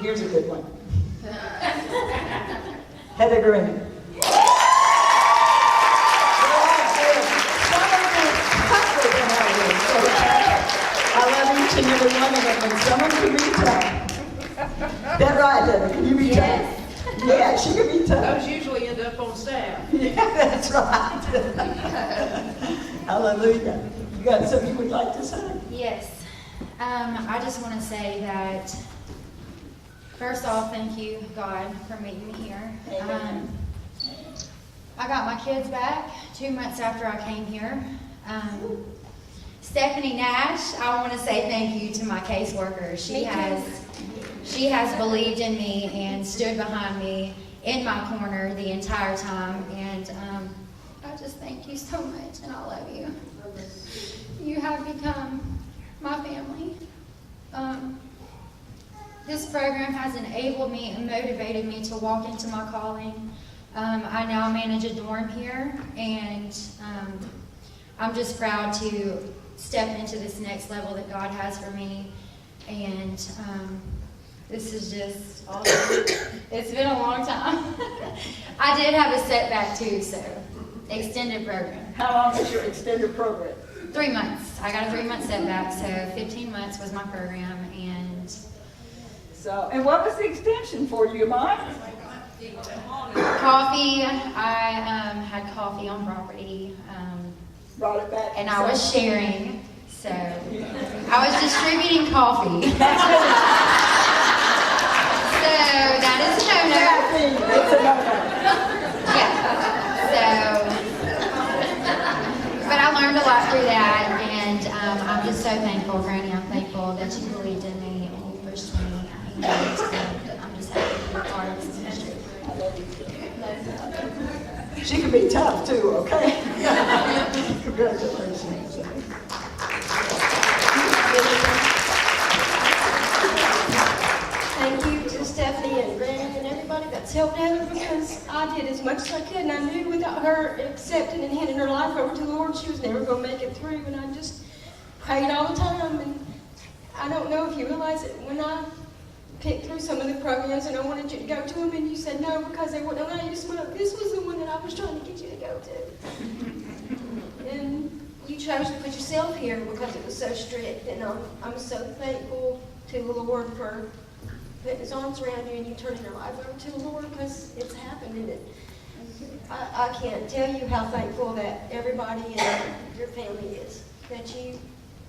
Here's a good one. Heather Green. I love each and every one of them, and some of them can be tough. That right, Heather? Can you be tough? Yeah, she can be tough. Those usually end up on staff. Yeah, that's right. Hallelujah. You got something you would like to say? Yes. I just want to say that, first off, thank you, God, for meeting me here. I got my kids back 2 months after I came here. Stephanie Nash, I want to say thank you to my caseworker. She has believed in me and stood behind me in my corner the entire time. And I just thank you so much, and I love you. You have become my family. This program has enabled me and motivated me to walk into my calling. I now manage a dorm here, and I'm just proud to step into this next level that God has for me. And this is just awesome. It's been a long time. I did have a setback too, so extended program. How long is your extended program? 3 months. I got a 3-month setback, so 15 months was my program. And so, and what was the extension for you, Mike? coffee. I had coffee on property. Brought it back. And I was sharing, so I was distributing coffee. So that is a no-no. It's a no-no. Yeah. So, but I learned a lot through that, and I'm just so thankful, Granny. I'm thankful that you believed in me and you pushed me, and I'm just happy to be part of this ministry. She can be tough too, okay? Congratulations. Thank you to Stephanie and Grant and everybody that's helped Heather, because I did as much as I could, and I knew without her accepting and handing her life over to the Lord, she was never going to make it through, and I just prayed all the time. And I don't know if you realize it, when I picked through some of the programs and I wanted you to go to them, and you said no because they wouldn't allow you to smoke, this was the one that I was trying to get you to go to. And you chose to put yourself here because it was so strict, and I'm so thankful to the Lord for putting his arms around you and you turning your life over to the Lord, because it's happened. And I can't tell you how thankful that everybody in your family is, that you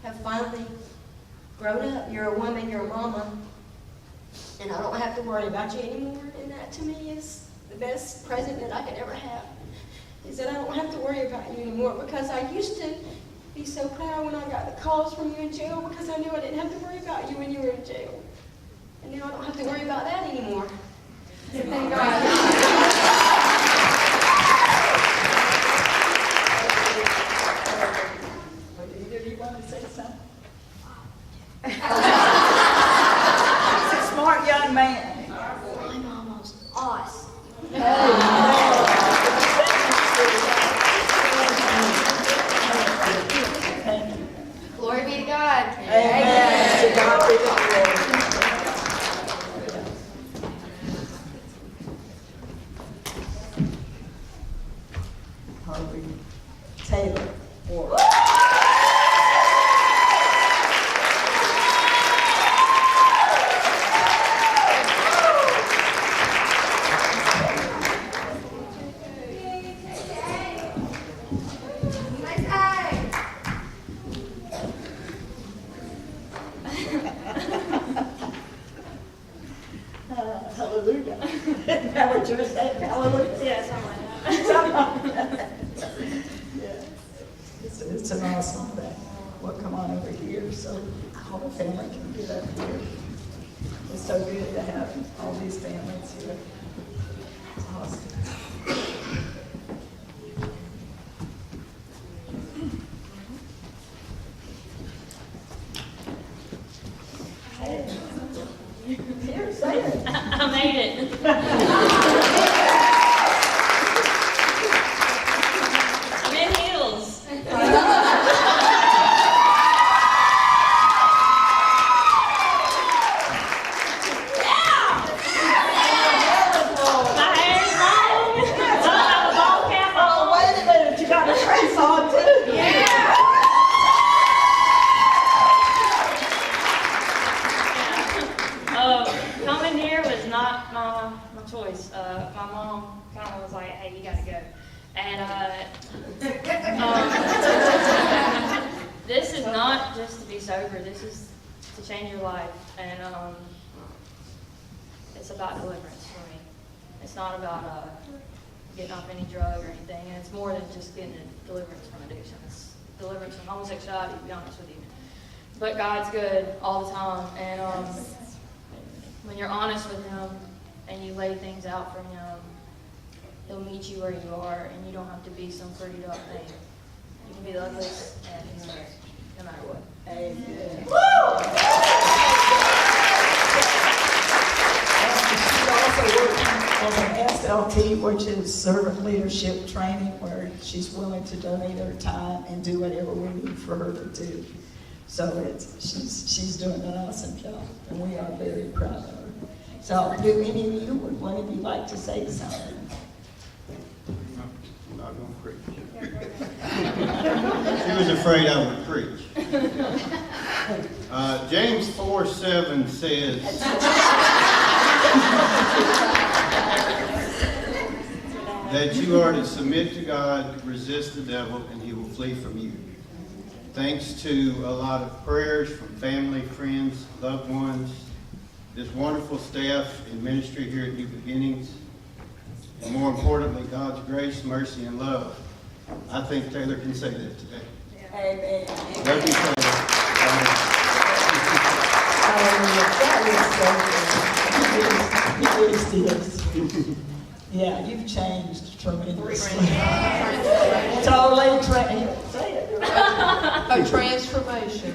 have finally grown up. You're a woman, you're a mama, and I don't have to worry about you anymore. And that to me is the best present that I could ever have, is that I don't have to worry about you anymore, because I used to be so proud when I got the calls from you in jail, because I knew I didn't have to worry about you when you were in jail. And now I don't have to worry about that anymore. So thank God. Do you want to say something? He's a smart young man. I'm almost awesome. Glory be to God. Amen. To God be the glory. Hallelujah. Taylor Ward. Hallelujah. Now what you're saying, hallelujah. Yeah, something like that. Yeah. It's an awesome thing. We'll come on over here so the whole family can get up here. It's so good to have all these families here. It's awesome. Here, say it. I made it. I'm in heels. Yeah! my choice. My mom kind of was like, hey, you gotta go. And this is not just to be sober, this is to change your life. And it's about deliverance for me. It's not about getting off any drug or anything, and it's more than just getting a deliverance from addiction. It's deliverance from homosexuality, to be honest with you. But God's good all the time, and when you're honest with Him and you lay things out for Him, He'll meet you where you are, and you don't have to be some pretty up thing. You can be the ugliest, and He's there, no matter what. Amen. She's also working on an SLT, which is servant leadership training, where she's willing to donate her time and do whatever we need for her to do. So she's doing an awesome job, and we are very proud of her. So, do any of you, would one of you like to say something? I'm not going to preach. She was afraid I would preach. James 4:7 says, that you are to submit to God, resist the devil, and he will flee from you. Thanks to a lot of prayers from family, friends, loved ones, this wonderful staff in ministry here at New Beginnings, and more importantly, God's grace, mercy, and love. I think Taylor can say that today. Amen. Love you, Taylor. Yeah, you've changed tremendously. Totally say it. A transformation.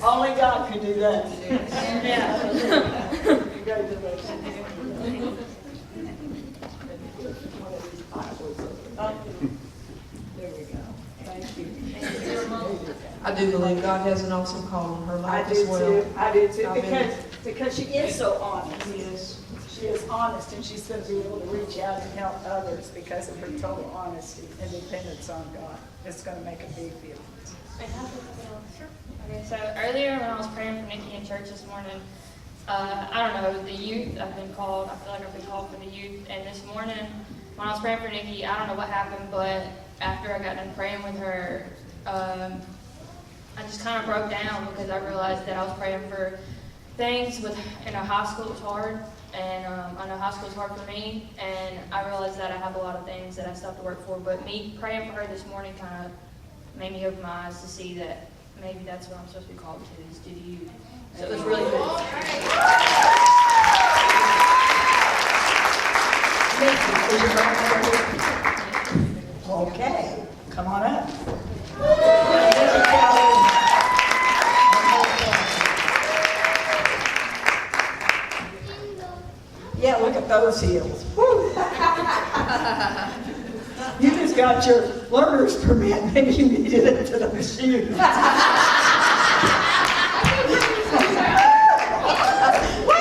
Only God can do that. Yeah. There we go. Thank you. I do believe God has an awesome call on her I life do as well. too. I do too. Amen. Because she is so honest. Yes. She is honest, and she's going to be able to reach out and help others because of her total honesty and dependence on God. It's going to make a big difference. Okay, so earlier when I was praying for Nikki in church this morning, I don't know, the youth, I feel like I've been called for the youth, and this morning when I was praying for Nikki, I don't know what happened, but after I got done praying with her, I just kind of broke down because I realized that I was praying for things in high school. It's hard, and I know high school is hard for me, and I realized that I have a lot of things that I still have to work for, but me praying for her this morning kind of made me open my eyes to see that maybe that's what I'm supposed to be called to, is do the youth. So it was really good. Okay, come on up. Yeah, look at those heels. Woo. You just got your learner's permit. Maybe you needed it to those shoes. Look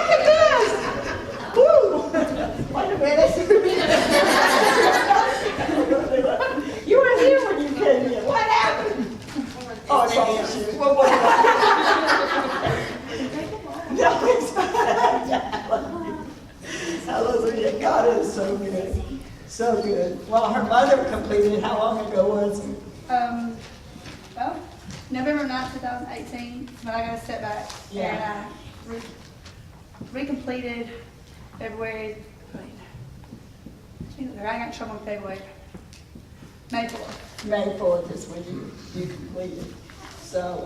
at this. Woo. Wait a minute. You were here when you came in. What happened? Oh, it's all the shoes. Well, what no, it's hallelujah. God is so good. So good. Well, her mother completed, how long ago was it? Well, November 9th, 2018, but I got a setback. Yeah. And I recompleted February, I got in trouble in February, May 4th. May 4th is when you completed. So,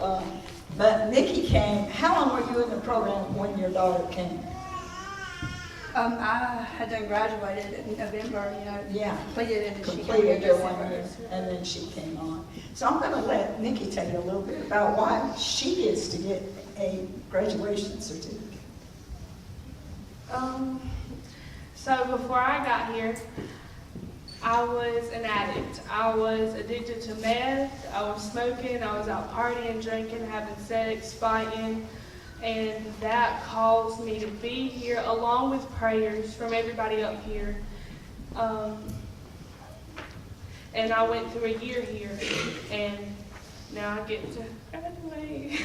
but Nikki came, how long were you in the program when your daughter came? I had done graduated in November, Yeah. completed it, and she came in Completed your 1 December. year, and then she came on. So I'm going to let Nikki tell you a little bit about why she gets to get a graduation certificate. So before I got here, I was an addict. I was addicted to meth, I was smoking, I was out partying, drinking, having sex, fighting, and that caused me to be here along with prayers from everybody up here. And I went through a year here, and now I get to graduate.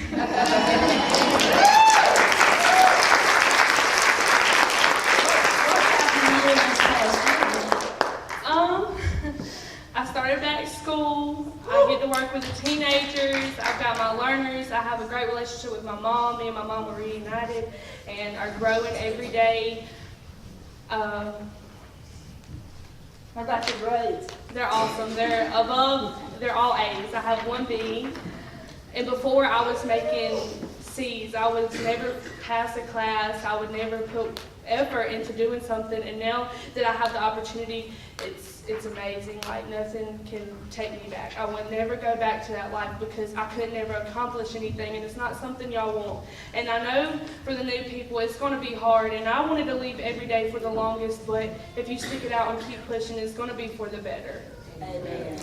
neighbors. I have a great relationship with my mom. Me and my mom are reunited and are growing every day. How about your grades? They're awesome. They're all A's. I have one B. And before I was making C's. I would never pass a class. I would never put effort into doing something. And now that I have the opportunity, it's amazing. Like, nothing can take me back. I would never go back to that life because I could never accomplish anything, and it's not something y'all want. And I know for the new people, it's going to be hard, and I wanted to leave every day for the longest, but if you stick it out and keep pushing, it's going to be for the better. Amen.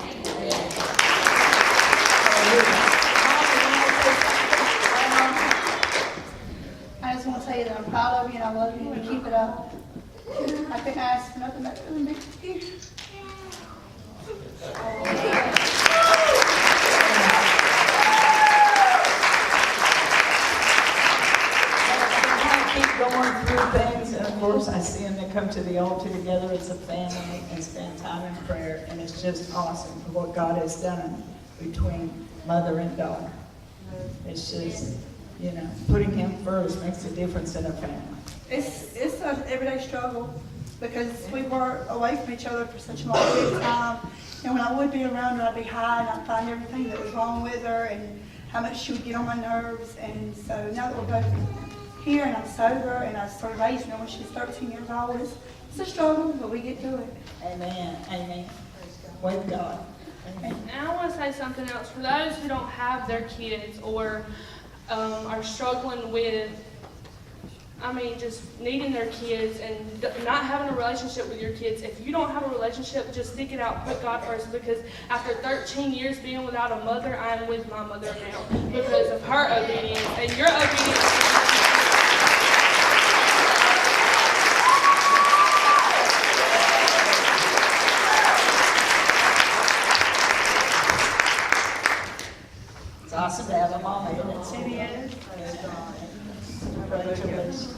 I just want to tell you that I'm proud of you and I love you and keep it up. I couldn't ask for nothing better than this here. Keep going through things, and of course I see them, they come to the altar together as a family and spend time in prayer, and it's just awesome what God has done between mother and daughter. It's just, you know, putting Him first makes a difference in a family. It's an everyday struggle because we were away from each other for such a long period of time. And when I would be around her, I'd be high and I'd find everything that was wrong with her and how much she would get on my nerves. And so now that we're both here and I'm sober and I started raising her when she was 13 years old, it's a struggle, but we get through it. Amen. Amen. With God. Amen. And I want to say something else. For those who don't have their kids or are struggling with, just needing their kids and not having a relationship with your kids. If you don't have a relationship, just stick it out, put God first, because after 13 years being without a mother, I am with my mother now because of her obedience and your obedience. It's awesome to have a mama in it. It is. Congratulations.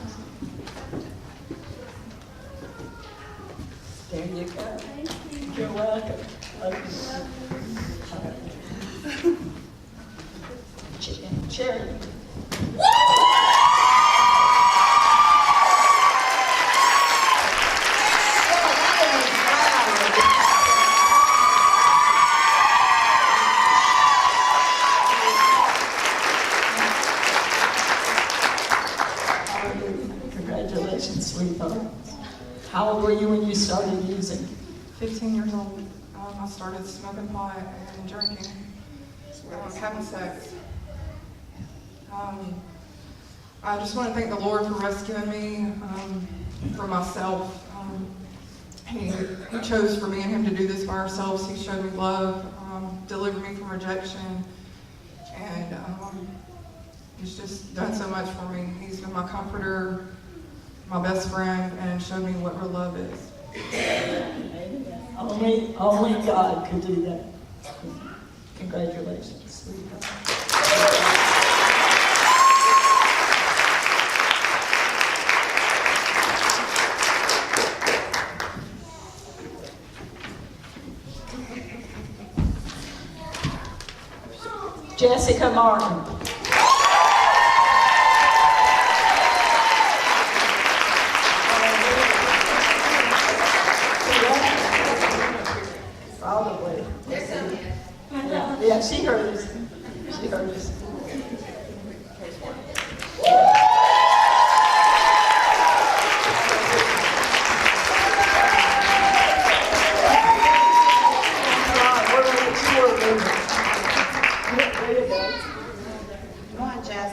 There you go. You're welcome. Cherry. Congratulations, sweetheart. How old were you when you started using? 15 years old. I started smoking pot and drinking, having sex. I just want to thank the Lord for rescuing me from myself. He chose for me and Him to do this by ourselves. He showed me love, delivered me from rejection, and He's just done so much for me. He's been my comforter, my best friend, and showed me what real love is. Only God could do that. Congratulations, sweetheart. Jessica Martin. Probably. Yeah, she heard us. She heard us. Come on, Jess.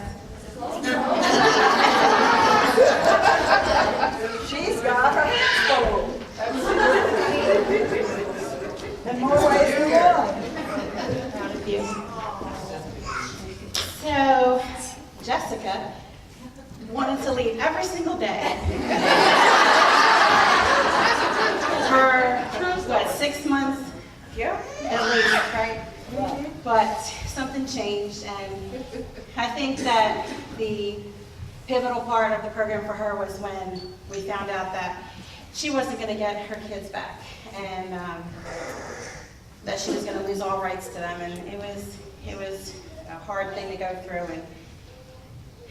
She's got her hands full. In more ways than one. Proud of you. So, Jessica wanted to leave every single day. For, 6 months? Yeah. At least, right? But something changed, and I think that the pivotal part of the program for her was when we found out that she wasn't going to get her kids back, and that she was going to lose all rights to them, and it was a hard thing to go through, and,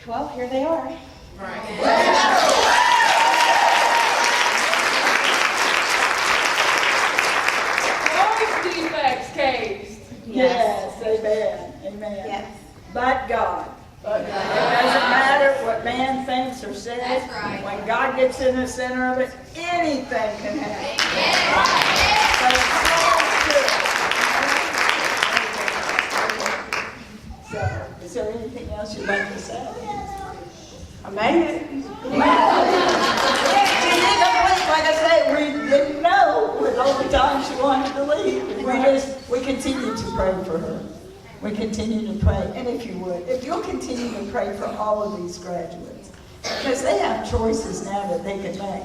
well, here they are. Most defects cased. Yes, amen, amen. Yes. But God. It doesn't matter what man thinks or says. That's right. When God gets in the center of it, anything can happen. So it's all good. So, is there anything else you'd like to say? I made it. She didn't leave, like I say, we didn't know with all the time she wanted to leave. We continue to pray for her. We continue to pray, and if you'll continue to pray for all of these graduates, because they have choices now that they can make.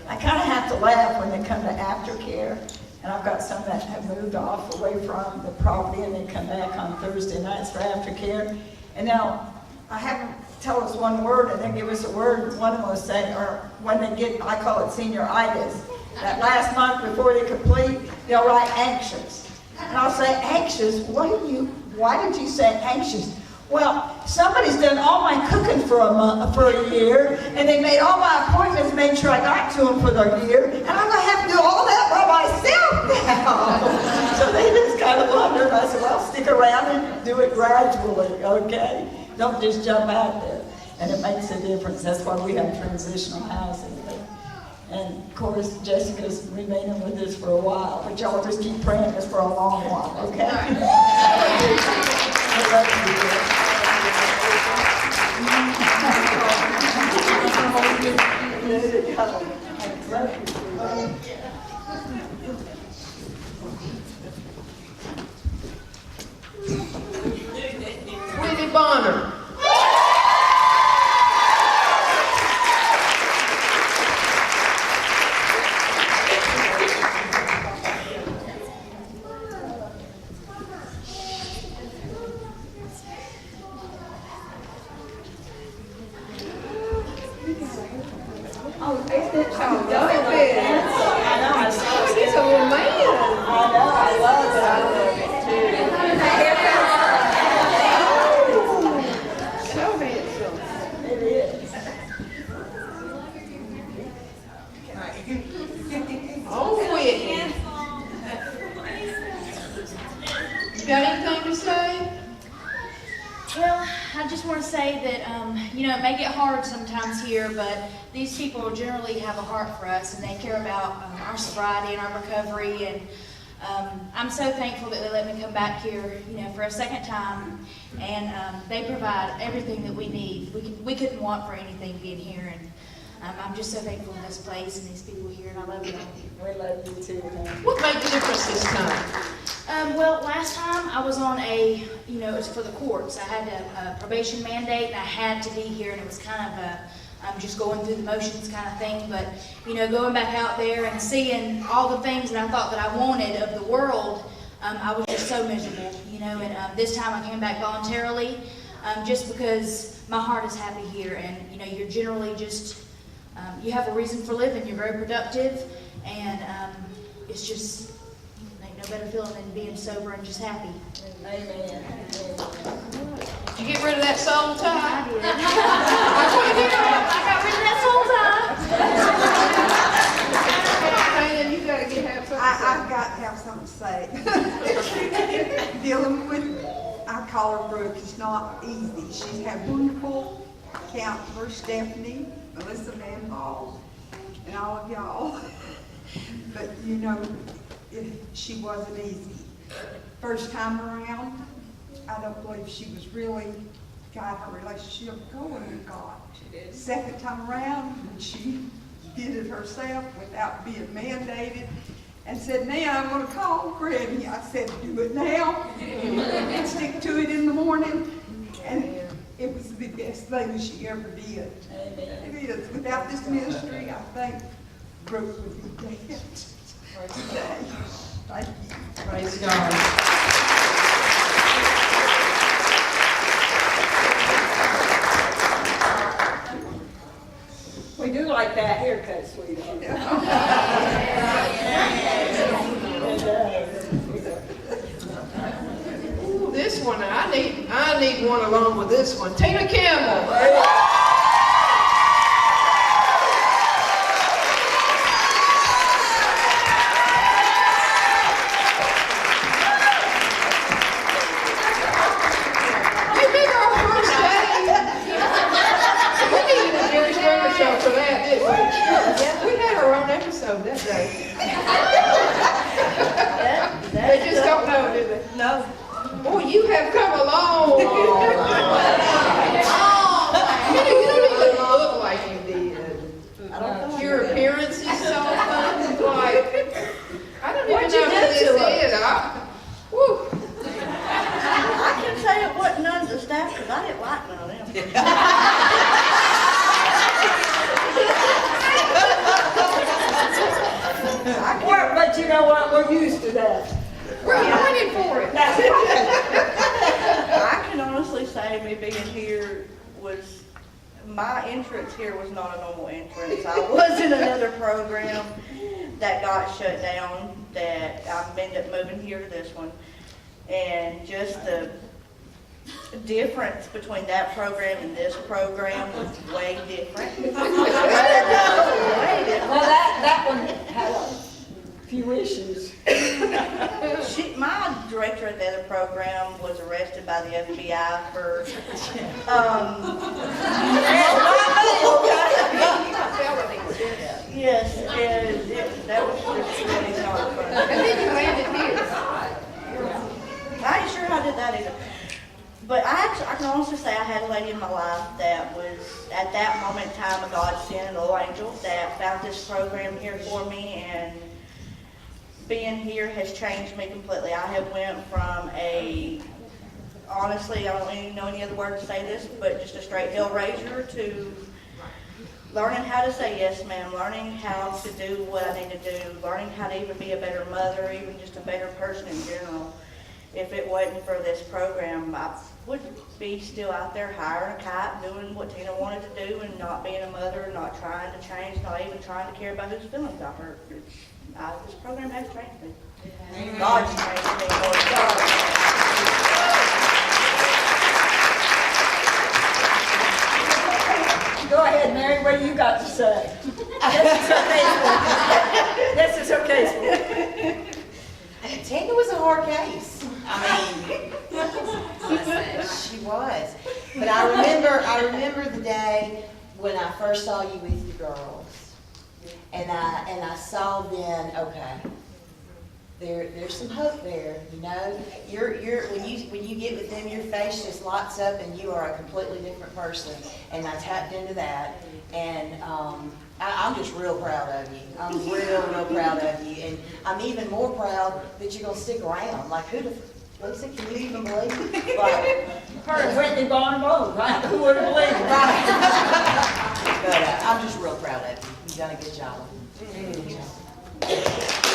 I kind of have to laugh when they come to aftercare, and I've got some that have moved off away from the property, and they come back on Thursday nights for aftercare. And now, I have them tell us one word, and then give us a word. One of them will say, or when they get, I call it senioritis, that last month before they complete, they'll write anxious. And I'll say, anxious? Why did you say anxious? Well, somebody's done all my cooking for a year, and they made all my appointments, made sure I got to them for their year, and I'm going to have to do all that by myself now. So they just kind of wonder, and I said, well, stick around and do it gradually, okay? Don't just jump out there. And it makes a difference. That's why we have transitional housing. And of course, Jessica's remaining with us for a while, but y'all just keep praying us for a long while, okay? I love you. Whitney Bonner. Got anything to say? Well, I just want to say that, it may get hard sometimes here, but these people generally have a heart for us, and they care about our sobriety and our recovery, and I'm so thankful that they let me come back here, for a second time, and they provide everything that we need. We couldn't want for anything being here, and I'm just so thankful for this place and these people here, and I love you all. We love you too, honey. What made the difference this time? Well, last time I was on it was for the courts. I had a probation mandate, and I had to be here, and it was kind of just going through the motions kind of thing. But, going back out there and seeing all the things that I thought that I wanted of the world, I was just so miserable, and this time I came back voluntarily, just because my heart is happy here, and, you're generally just, you have a reason for living, you're very productive, and it's just, no better feeling than being sober and just happy. Amen. Did you get rid of that soul tie? I did. I got rid of that soul tie. You gotta have something to say. I've got to have something to say. Dealing with, I call her Brooke, it's not easy. She's had wonderful counselors, Stephanie, Melissa Van Hall, and all of y'all. But she wasn't easy. First time around, I don't believe she was really got her relationship going with God. Second time around, she did it herself without being mandated, and said, now I'm going to call Granny. I said, do it now, and stick to it in the morning, and it was the best thing she ever did. It is. Without this ministry, I think Brooke would be dead today. Thank you. Praise God. We do like that haircut, sweetheart. Ooh, this one, I I need one along with this one. Tina Campbell. Hey, big our first day. We needed a Jerry Springer show for that, didn't we? We had our own episode that day. They just don't know, do they? No. Boy, you have come along. You don't even look like you did. Your appearance is so fun. Like, I don't even know who this is. Woo. I can say it wasn't none of the staff, because I didn't like none of them. But you know what, we're used to that. We're running for it. I can honestly say me being here was, my entrance here was not a normal entrance. I was in another program that got shut down, that I ended up moving here to this one. And just the difference between that program and this program was way different. Way different. Well, that one had a few issues. My director of the other program was arrested by the FBI for, yes, and that was just really not fun. And then you landed here. I ain't sure how I did that either. But I can honestly say I had a lady in my life that was, at that moment in time, a godsend, a little angel that found this program here for me, and being here has changed me completely. I have went from honestly, I don't even know any other word to say this, but just a straight hellraiser to learning how to say yes ma'am, learning how to do what I need to do, learning how to even be a better mother, even just a better person in general. If it wasn't for this program, I would be still out there hiring a kite, doing what Tina wanted to do, and not being a mother, not trying to change, not even trying to care about whose feelings I hurt. This program has changed me. God's changed me, Lord God. Go ahead, Mary, what do you got to say? This is her casebook. Tina was a hard case. I mean, she was. But I remember the day when I first saw you with your girls. And I saw then, okay, there's some hope there, you know. When you get with them, your face just lights up and you are a completely different person. And I tapped into that, and I'm just real proud of you. I'm real proud of you, and I'm even more proud that you're gonna stick around. Like, Lisa, can you even believe it? Like, Her and Whitney Barn both, right? Who would have believed it? right. But I'm just real proud of you. You've done a good job. Good job.